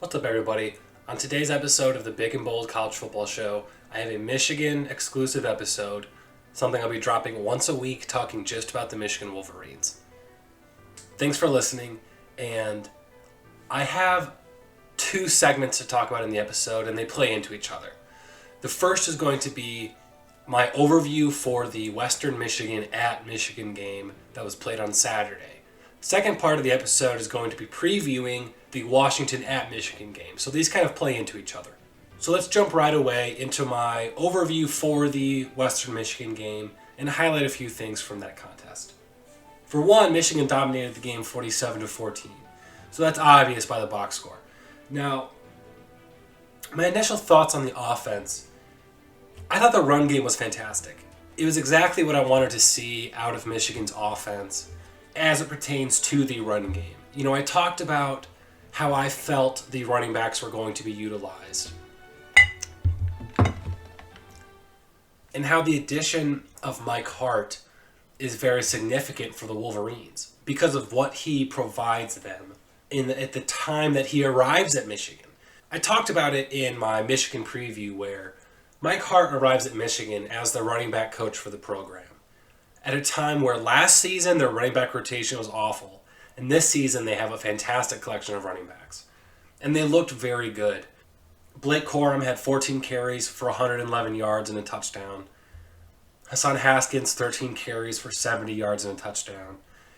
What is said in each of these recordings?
What's up, everybody? On today's episode of the Big and Bold College Football Show, I have a Michigan exclusive episode, something I'll be dropping once a week talking just about the Michigan Wolverines. Thanks for listening, and I have two segments to talk about in the episode, and they play into each other. The first is going to be my overview for the Western Michigan at Michigan game that was played on Saturday. The second part of the episode is going to be previewing the Washington at Michigan game. So these kind of play into each other. So let's jump right away into my overview for the Western Michigan game and highlight a few things from that contest. For one, Michigan dominated the game 47-14. So that's obvious by the box score. Now, my initial thoughts on the offense, I thought the run game was fantastic. It was exactly what I wanted to see out of Michigan's offense as it pertains to the run game. You know, I talked about how I felt the running backs were going to be utilized and how the addition of Mike Hart is very significant for the Wolverines because of what he provides them at the time that he arrives at Michigan. I talked about it in my Michigan preview where Mike Hart arrives at Michigan as the running back coach for the program at a time where last season their running back rotation was awful, and this season they have a fantastic collection of running backs. And they looked very good. Blake Corum had 14 carries for 111 yards and a touchdown. Hassan Haskins, 13 carries for 70 yards and a touchdown.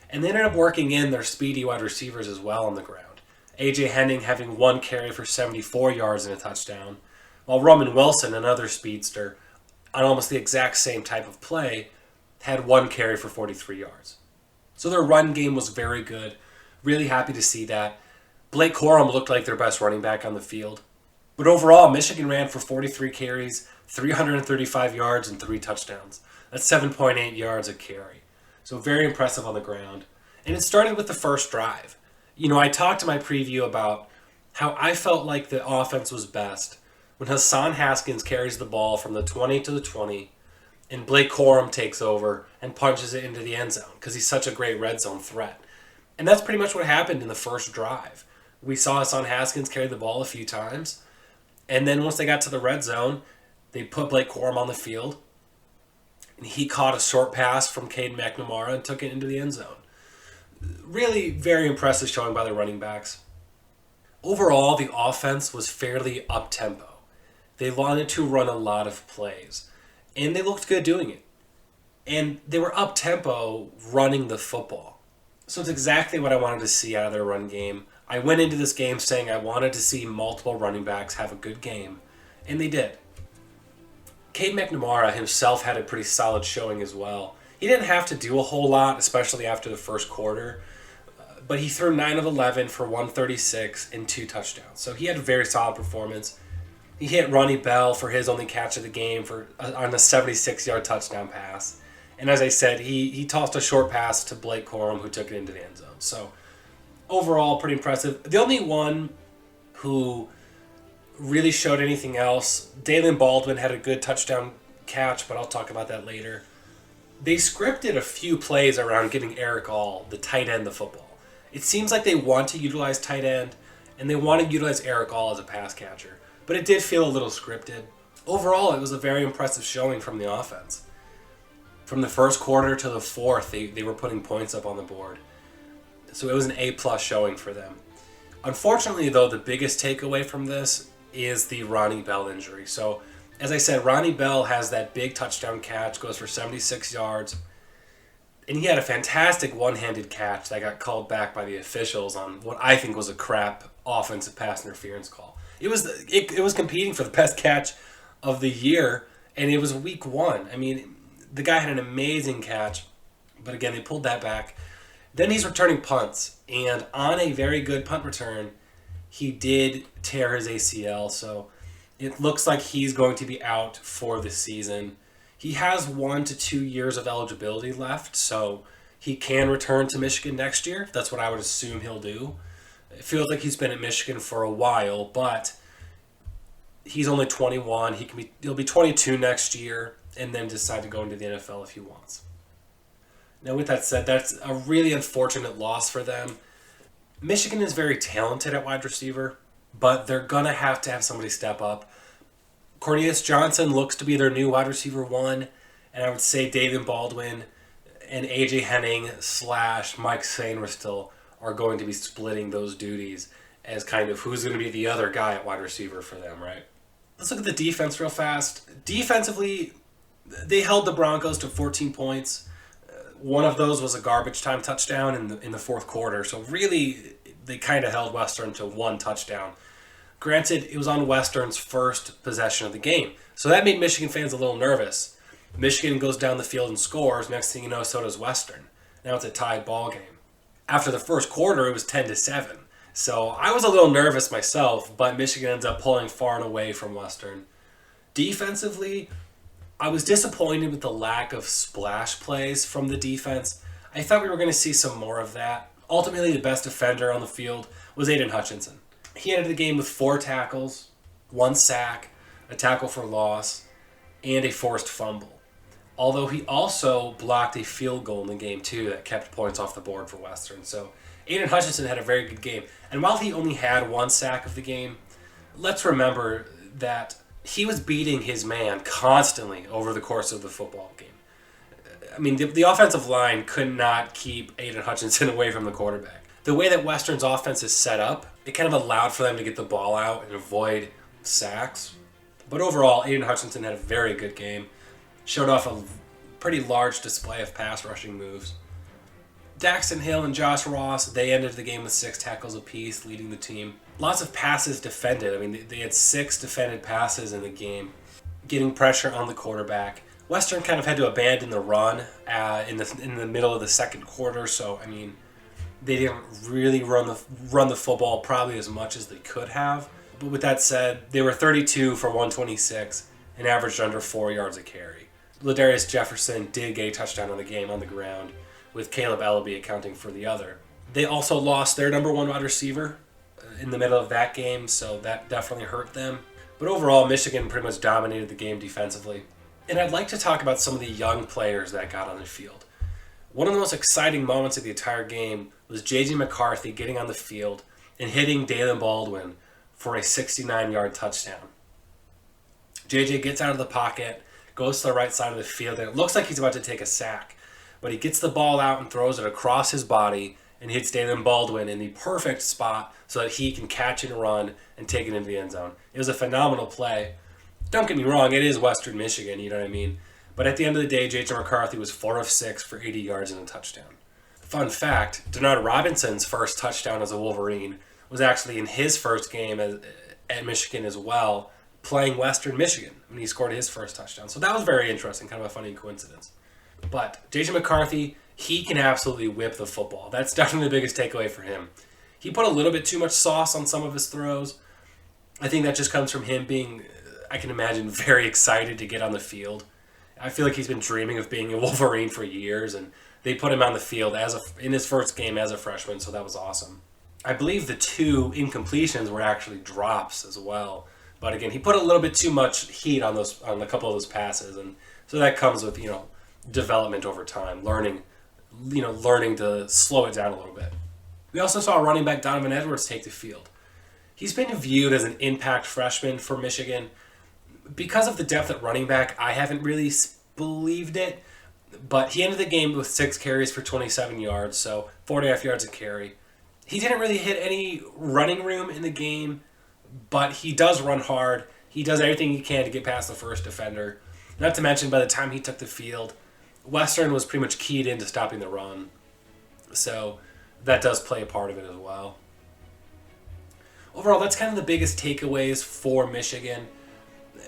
And they ended up working in their speedy wide receivers as well on the ground. A.J. Henning having 1 carry for 74 yards and a touchdown, while Roman Wilson, another speedster, on almost the exact same type of play, had 1 carry for 43 yards. So their run game was very good. Really happy to see that. Blake Corum looked like their best running back on the field. But overall, Michigan ran for 43 carries, 335 yards, and 3 touchdowns. That's 7.8 yards a carry. So very impressive on the ground. And it started with the first drive. You know, I talked in my preview about how I felt like the offense was best when Hassan Haskins carries the ball from the 20 to the 20, and Blake Corum takes over and punches it into the end zone because he's such a great red zone threat. And that's pretty much what happened in the first drive. We saw Hassan Haskins carry the ball a few times, and then once they got to the red zone, they put Blake Corum on the field, and he caught a short pass from Cade McNamara and took it into the end zone. Really very impressive showing by the running backs. Overall, the offense was fairly up-tempo. They wanted to run a lot of plays, and they looked good doing it. And they were up-tempo running the football. So it's exactly what I wanted to see out of their run game. I went into this game saying I wanted to see multiple running backs have a good game, and they did. Cade McNamara himself had a pretty solid showing as well. He didn't have to do a whole lot, especially after the first quarter, but he threw 9 of 11 for 136 and 2 touchdowns. So he had a very solid performance. He hit Ronnie Bell for his only catch of the game on a 76-yard touchdown pass. And as I said, he tossed a short pass to Blake Corum, who took it into the end zone. So overall, pretty impressive. The only one who really showed anything else, Dalen Baldwin had a good touchdown catch, but I'll talk about that later. They scripted a few plays around giving Eric All, the tight end, the football. It seems like they want to utilize tight end, and they want to utilize Eric All as a pass catcher. But it did feel a little scripted. Overall, it was a very impressive showing from the offense. From the first quarter to the fourth, they were putting points up on the board. So it was an A-plus showing for them. Unfortunately, though, the biggest takeaway from this is the Ronnie Bell injury. So, as I said, Ronnie Bell has that big touchdown catch, goes for 76 yards. And he had a fantastic one-handed catch that got called back by the officials on what I think was a crap offensive pass interference call. It was competing for the best catch of the year, and it was week 1. I mean, the guy had an amazing catch, but again, they pulled that back. Then he's returning punts, and on a very good punt return, he did tear his ACL, so it looks like he's going to be out for the season. He has 1 to 2 years of eligibility left, so he can return to Michigan next year. That's what I would assume he'll do. It feels like he's been at Michigan for a while, but he's only 21. He'll be 22 next year, and then decide to go into the NFL if he wants. Now, with that said, that's a really unfortunate loss for them. Michigan is very talented at wide receiver. but they're going to have somebody step up. Cornelius Johnson looks to be their new wide receiver one, and I would say David Baldwin and AJ Henning / Mike Sainristil are going to be splitting those duties as kind of who's going to be the other guy at wide receiver for them, right? Let's look at the defense real fast. Defensively, they held the Broncos to 14 points. One of those was a garbage time touchdown in the fourth quarter. So really, they kind of held Western to one touchdown. Granted, it was on Western's first possession of the game. So that made Michigan fans a little nervous. Michigan goes down the field and scores. Next thing you know, so does Western. Now it's a tied ball game. After the first quarter, it was 10-7. So I was a little nervous myself, but Michigan ends up pulling far and away from Western. Defensively, I was disappointed with the lack of splash plays from the defense. I thought we were going to see some more of that. Ultimately, the best defender on the field was Aiden Hutchinson. He ended the game with 4 tackles, 1 sack, a tackle for loss, and a forced fumble. Although he also blocked a field goal in the game too that kept points off the board for Western. So Aiden Hutchinson had a very good game. And while he only had 1 sack of the game, let's remember that he was beating his man constantly over the course of the football game. I mean, the offensive line could not keep Aiden Hutchinson away from the quarterback. The way that Western's offense is set up, it kind of allowed for them to get the ball out and avoid sacks. But overall, Aiden Hutchinson had a very good game. Showed off a pretty large display of pass rushing moves. Daxton Hill and Josh Ross, they ended the game with 6 tackles apiece, leading the team. Lots of passes defended. I mean, they had 6 defended passes in the game, getting pressure on the quarterback. Western kind of had to abandon the run in the middle of the second quarter, so I mean, they didn't really run the football probably as much as they could have. But with that said, they were 32 for 126 and averaged under 4 yards a carry. Ladarius Jefferson did get a touchdown on the game on the ground, with Caleb Ellaby accounting for the other. They also lost their number 1 wide receiver in the middle of that game, so that definitely hurt them. But overall, Michigan pretty much dominated the game defensively. And I'd like to talk about some of the young players that got on the field. One of the most exciting moments of the entire game was J.J. McCarthy getting on the field and hitting Dalen Baldwin for a 69-yard touchdown. J.J. gets out of the pocket, goes to the right side of the field, and it looks like he's about to take a sack. But he gets the ball out and throws it across his body and hits Dalen Baldwin in the perfect spot so that he can catch and run and take it into the end zone. It was a phenomenal play. Don't get me wrong, it is Western Michigan, you know what I mean? But at the end of the day, J.J. McCarthy was 4 of 6 for 80 yards and a touchdown. Fun fact, Denard Robinson's first touchdown as a Wolverine was actually in his first game at Michigan as well, playing Western Michigan when he scored his first touchdown. So that was very interesting, kind of a funny coincidence. But J.J. McCarthy, he can absolutely whip the football. That's definitely the biggest takeaway for him. He put a little bit too much sauce on some of his throws. I think that just comes from him being, I can imagine, very excited to get on the field. I feel like he's been dreaming of being a Wolverine for years, and they put him on the field in his first game as a freshman, so that was awesome. I believe the 2 incompletions were actually drops as well. But again, he put a little bit too much heat on a couple of those passes, and so that comes with, development over time, learning to slow it down a little bit. We also saw running back Donovan Edwards take the field. He's been viewed as an impact freshman for Michigan. Because of the depth at running back, I haven't really believed it, but he ended the game with 6 carries for 27 yards, so 4.5 yards a carry. He didn't really hit any running room in the game, but he does run hard. He does everything he can to get past the first defender. Not to mention, by the time he took the field, Western was pretty much keyed into stopping the run. So that does play a part of it as well. Overall, that's kind of the biggest takeaways for Michigan.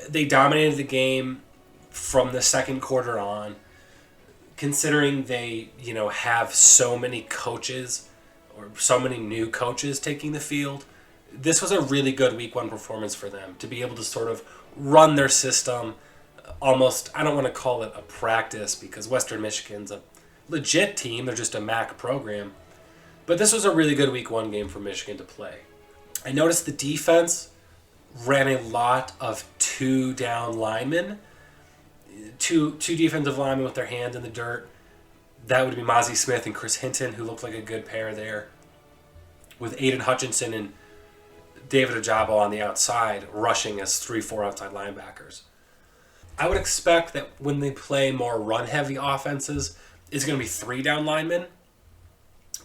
They dominated the game from the second quarter on. Considering they, have so many coaches or so many new coaches taking the field, this was a really good week 1 performance for them to be able to sort of run their system. Almost, I don't want to call it a practice because Western Michigan's a legit team. They're just a MAC program. But this was a really good week 1 game for Michigan to play. I noticed the defense ran a lot of 2 down linemen. Two defensive linemen with their hands in the dirt. That would be Mozzie Smith and Chris Hinton, who looked like a good pair there. With Aiden Hutchinson and David Ojabo on the outside, rushing as 3-4 outside linebackers. I would expect that when they play more run-heavy offenses, it's going to be 3 down linemen.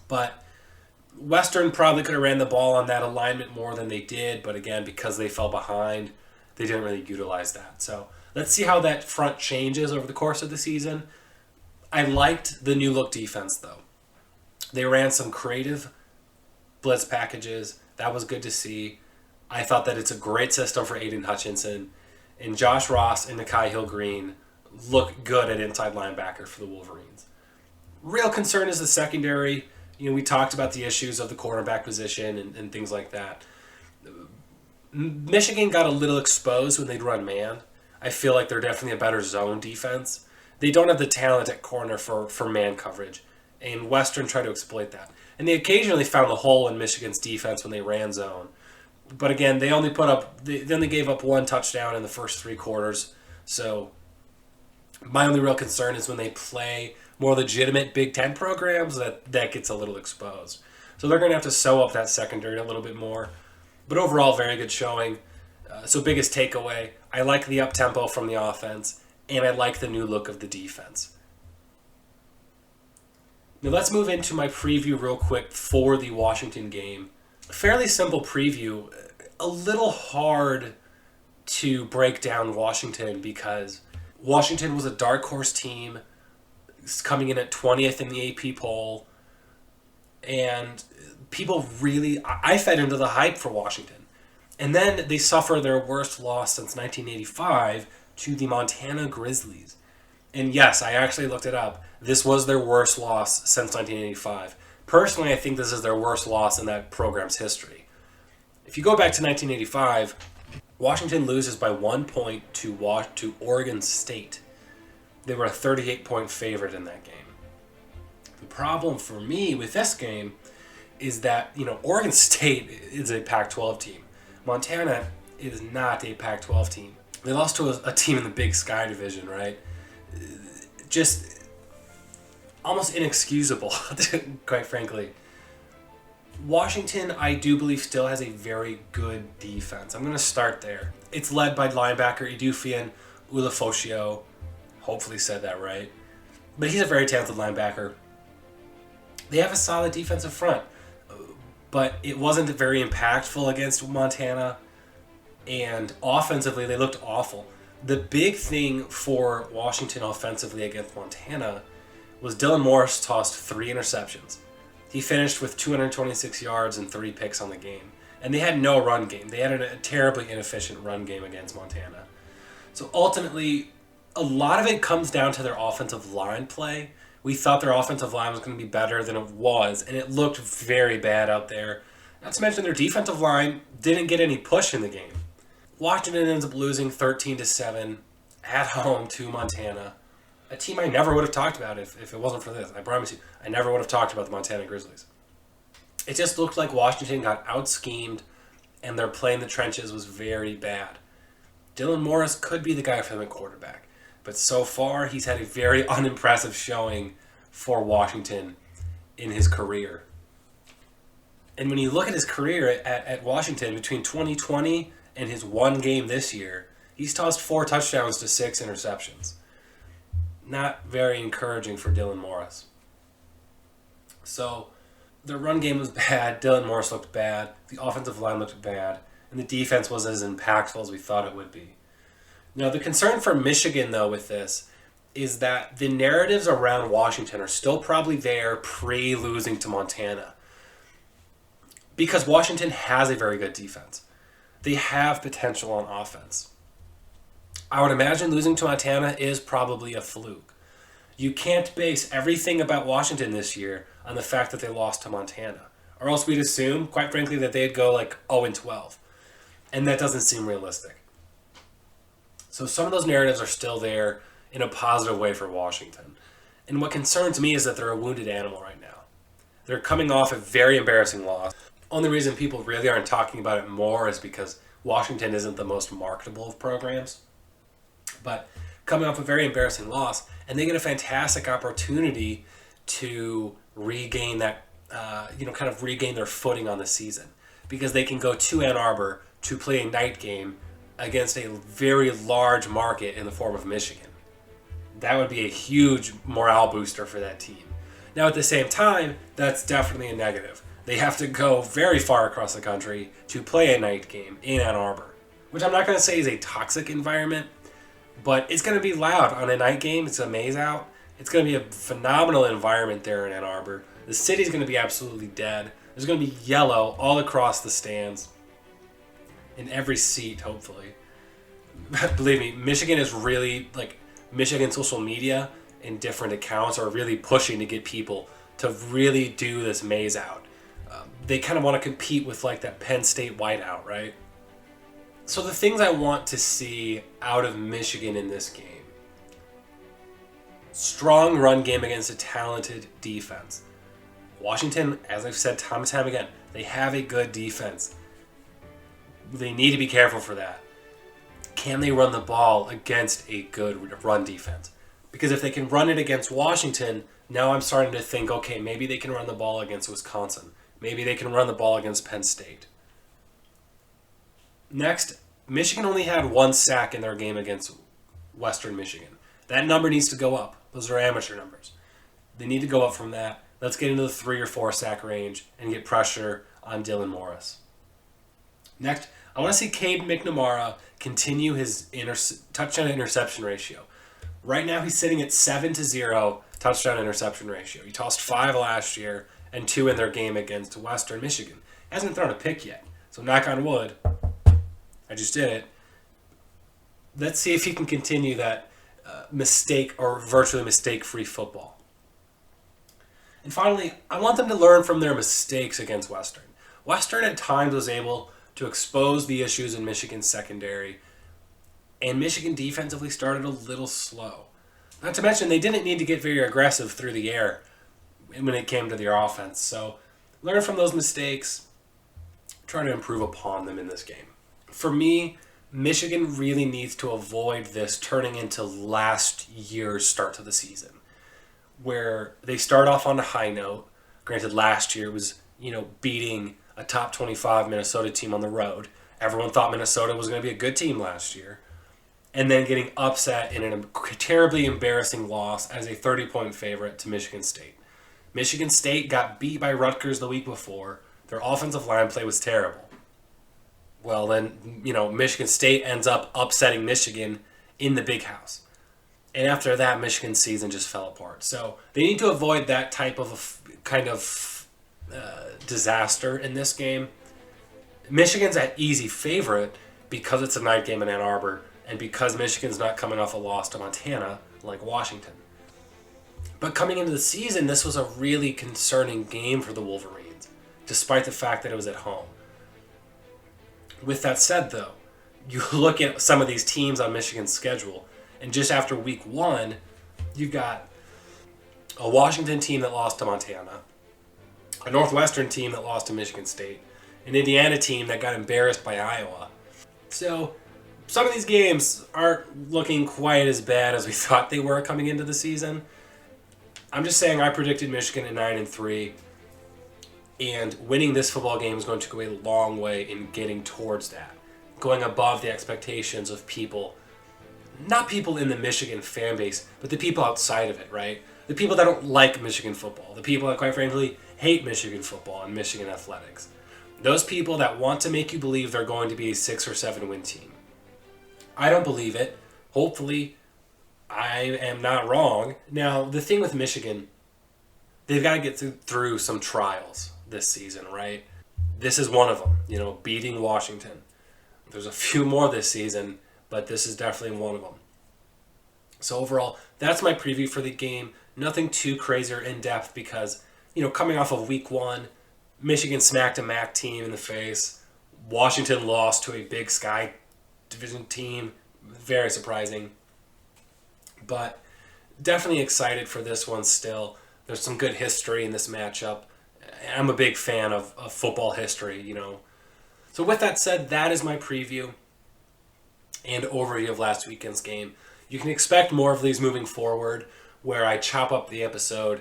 But Western probably could have ran the ball on that alignment more than they did. But again, because they fell behind, they didn't really utilize that. So let's see how that front changes over the course of the season. I liked the new look defense, though. They ran some creative blitz packages. That was good to see. I thought that it's a great system for Aiden Hutchinson. And Josh Ross and Nikhai Hill-Green look good at inside linebacker for the Wolverines. Real concern is the secondary. We talked about the issues of the cornerback position and things like that. Michigan got a little exposed when they'd run man. I feel like they're definitely a better zone defense. They don't have the talent at corner for man coverage. And Western tried to exploit that. And they occasionally found the hole in Michigan's defense when they ran zone. But again, they only gave up 1 touchdown in the first 3 quarters. So my only real concern is when they play more legitimate Big Ten programs, that gets a little exposed. So they're going to have to sew up that secondary a little bit more. But overall, very good showing. So biggest takeaway, I like the up-tempo from the offense, and I like the new look of the defense. Now let's move into my preview real quick for the Washington game. Fairly simple preview. A little hard to break down Washington because Washington was a dark horse team coming in at 20th in the AP poll. And people really... I fed into the hype for Washington. And then they suffer their worst loss since 1985 to the Montana Grizzlies. And yes, I actually looked it up. This was their worst loss since 1985. Personally, I think this is their worst loss in that program's history. If you go back to 1985, Washington loses by 1 point to Oregon State. They were a 38-point favorite in that game. The problem for me with this game is that, Oregon State is a Pac-12 team. Montana is not a Pac-12 team. They lost to a team in the Big Sky division, right? Just almost inexcusable, quite frankly. Washington, I do believe, still has a very good defense. I'm going to start there. It's led by linebacker Edufian Ulofoshio. Hopefully said that right. But he's a very talented linebacker. They have a solid defensive front. But it wasn't very impactful against Montana. And offensively, they looked awful. The big thing for Washington offensively against Montana was Dylan Morris tossed 3 interceptions. He finished with 226 yards and 3 picks on the game. And they had no run game. They had a terribly inefficient run game against Montana. So ultimately, a lot of it comes down to their offensive line play. We thought their offensive line was going to be better than it was, and it looked very bad out there. Not to mention their defensive line didn't get any push in the game. Washington ends up losing 13-7 at home to Montana. A team I never would have talked about if it wasn't for this. I promise you, I never would have talked about the Montana Grizzlies. It just looked like Washington got out-schemed, and their play in the trenches was very bad. Dylan Morris could be the guy for them at quarterback, but so far he's had a very unimpressive showing for Washington in his career. And when you look at his career at Washington, between 2020 and his one game this year, he's tossed 4 touchdowns to 6 interceptions. Not very encouraging for Dylan Morris. So, the run game was bad, Dylan Morris looked bad, the offensive line looked bad, and the defense wasn't as impactful as we thought it would be. Now, the concern for Michigan, though, with this, is that the narratives around Washington are still probably there pre-losing to Montana. Because Washington has a very good defense. They have potential on offense. I would imagine losing to Montana is probably a fluke. You can't base everything about Washington this year on the fact that they lost to Montana. Or else we'd assume, quite frankly, that they'd go like 0-12. And that doesn't seem realistic. So some of those narratives are still there in a positive way for Washington. And what concerns me is that they're a wounded animal right now. They're coming off a very embarrassing loss. Only reason people really aren't talking about it more is because Washington isn't the most marketable of programs. But coming off a very embarrassing loss, and they get a fantastic opportunity to regain that, kind of regain their footing on the season. because they can go to Ann Arbor to play a night game against a very large market in the form of Michigan. That would be a huge morale booster for that team. Now, at the same time, that's definitely a negative. They have to go very far across the country to play a night game in Ann Arbor, which I'm not going to say is a toxic environment, but it's going to be loud on a night game. It's a maze out. It's going to be a phenomenal environment there in Ann Arbor. The city's going to be absolutely dead. There's going to be yellow all across the stands, in every seat, hopefully. Believe me, Michigan is really, Michigan social media and different accounts are really pushing to get people to really do this maze out. They kind of want to compete with, that Penn State whiteout, right? So the things I want to see out of Michigan in this game: strong run game against a talented defense. Washington, as I've said time and time again, they have a good defense. They need to be careful for that. Can they run the ball against a good run defense? Because if they can run it against Washington, now I'm starting to think, okay, maybe they can run the ball against Wisconsin. Maybe they can run the ball against Penn State. Next, Michigan only had 1 sack in their game against Western Michigan. That number needs to go up. Those are amateur numbers. They need to go up from that. Let's get into the 3 or 4 sack range and get pressure on Dylan Morris. Next, I want to see Cade McNamara continue his touchdown-interception ratio. Right now, he's sitting at 7-0 touchdown-interception ratio. He tossed 5 last year and 2 in their game against Western Michigan. Hasn't thrown a pick yet. So knock on wood. I just did it. Let's see if he can continue that mistake or virtually mistake-free football. And finally, I want them to learn from their mistakes against Western. Western at times was able to expose the issues in Michigan's secondary, and Michigan defensively started a little slow. Not to mention, they didn't need to get very aggressive through the air when it came to their offense. So learn from those mistakes, try to improve upon them in this game. For me, Michigan really needs to avoid this turning into last year's start to the season, where they start off on a high note. Granted, last year was, beating a top 25 Minnesota team on the road. Everyone thought Minnesota was going to be a good team last year. And then getting upset in a terribly embarrassing loss as a 30-point favorite to Michigan State. Michigan State got beat by Rutgers the week before. Their offensive line play was terrible. Well, then, Michigan State ends up upsetting Michigan in the Big House. And after that, Michigan's season just fell apart. So they need to avoid that type of disaster in this game. Michigan's an easy favorite because it's a night game in Ann Arbor and because Michigan's not coming off a loss to Montana like Washington. But coming into the season, this was a really concerning game for the Wolverines, despite the fact that it was at home. With that said, though, you look at some of these teams on Michigan's schedule, and just after week 1, you've got a Washington team that lost to Montana, a Northwestern team that lost to Michigan State, an Indiana team that got embarrassed by Iowa. So some of these games aren't looking quite as bad as we thought they were coming into the season. I'm just saying I predicted Michigan at 9-3, and winning this football game is going to go a long way in getting towards that, going above the expectations of people. Not people in the Michigan fan base, but the people outside of it, right? The people that don't like Michigan football. The people that, quite frankly, hate Michigan football and Michigan athletics. Those people that want to make you believe they're going to be a 6 or 7 win team. I don't believe it. Hopefully, I am not wrong. Now, the thing with Michigan, they've got to get through some trials this season, right? This is one of them, beating Washington. There's a few more this season, but this is definitely one of them. So overall, that's my preview for the game. Nothing too crazy or in-depth because, coming off of week 1, Michigan smacked a MAC team in the face. Washington lost to a Big Sky division team. Very surprising. But definitely excited for this one still. There's some good history in this matchup. I'm a big fan of football history, So with that said, that is my preview and overview of last weekend's game. You can expect more of these moving forward, where I chop up the episode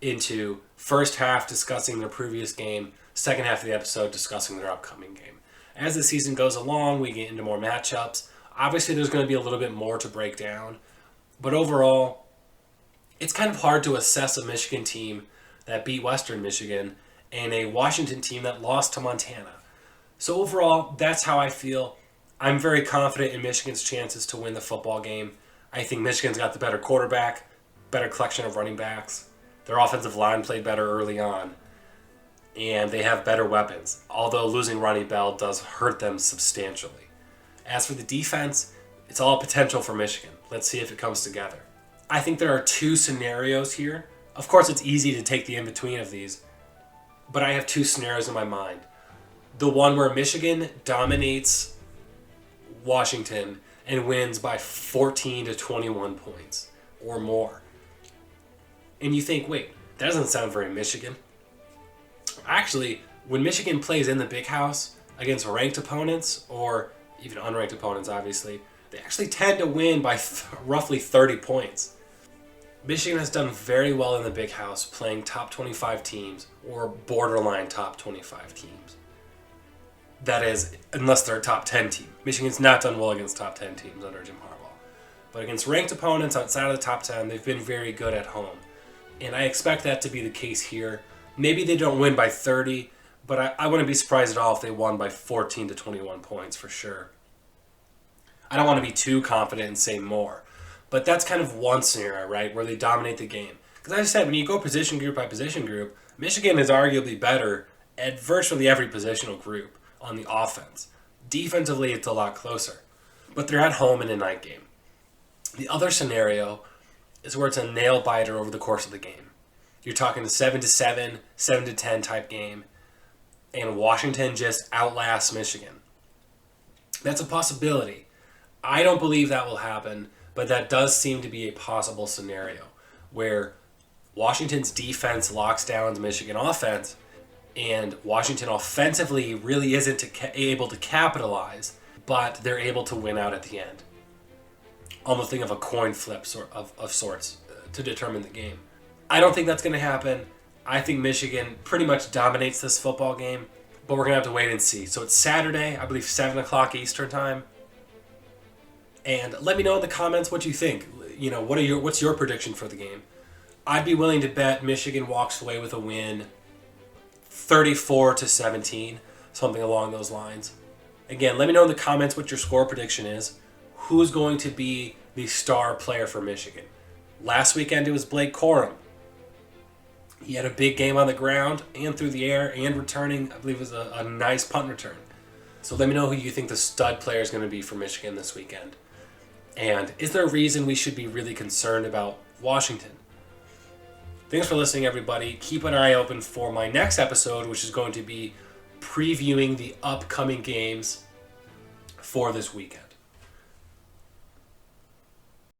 into first half discussing the previous game, second half of the episode discussing their upcoming game. As the season goes along, we get into more matchups. Obviously, there's going to be a little bit more to break down. But overall, it's kind of hard to assess a Michigan team that beat Western Michigan and a Washington team that lost to Montana. So overall, that's how I feel. I'm very confident in Michigan's chances to win the football game. I think Michigan's got the better quarterback, better collection of running backs. Their offensive line played better early on. And they have better weapons, although losing Ronnie Bell does hurt them substantially. As for the defense, it's all potential for Michigan. Let's see if it comes together. I think there are two scenarios here. Of course, it's easy to take the in-between of these, but I have two scenarios in my mind. The one where Michigan dominates Washington and wins by 14 to 21 points or more. And you think, wait, that doesn't sound very Michigan. Actually, when Michigan plays in the Big House against ranked opponents, or even unranked opponents, obviously, they actually tend to win by roughly 30 points. Michigan has done very well in the Big House playing top 25 teams or borderline top 25 teams. That is, unless they're a top 10 team. Michigan's not done well against top 10 teams under Jim Harbaugh. But against ranked opponents outside of the top 10, they've been very good at home. And I expect that to be the case here. Maybe they don't win by 30, but I wouldn't be surprised at all if they won by 14 to 21 points for sure. I don't want to be too confident and say more. But that's kind of one scenario, right, where they dominate the game. Because as I said, when you go position group by position group, Michigan is arguably better at virtually every positional group on the offense. Defensively, it's a lot closer. But they're at home in a night game. The other scenario is where it's a nail-biter over the course of the game. You're talking a 7-7, 7-10 type game, and Washington just outlasts Michigan. That's a possibility. I don't believe that will happen, but that does seem to be a possible scenario where Washington's defense locks down the Michigan offense, and Washington offensively really isn't able to capitalize, but they're able to win out at the end. Almost think of a coin flip of sorts to determine the game. I don't think that's going to happen. I think Michigan pretty much dominates this football game, but we're going to have to wait and see. So it's Saturday, I believe 7 o'clock Eastern time. And let me know in the comments what you think. You know, what's your prediction for the game? I'd be willing to bet Michigan walks away with a win 34-17, something along those lines. Again, let me know in the comments what your score prediction is. Who's going to be the star player for Michigan? Last weekend it was Blake Corum. He had a big game on the ground and through the air and returning, I believe it was a nice punt return. So let me know who you think the stud player is going to be for Michigan this weekend. And is there a reason we should be really concerned about Washington? Thanks for listening, everybody. Keep an eye open for my next episode, which is going to be previewing the upcoming games for this weekend.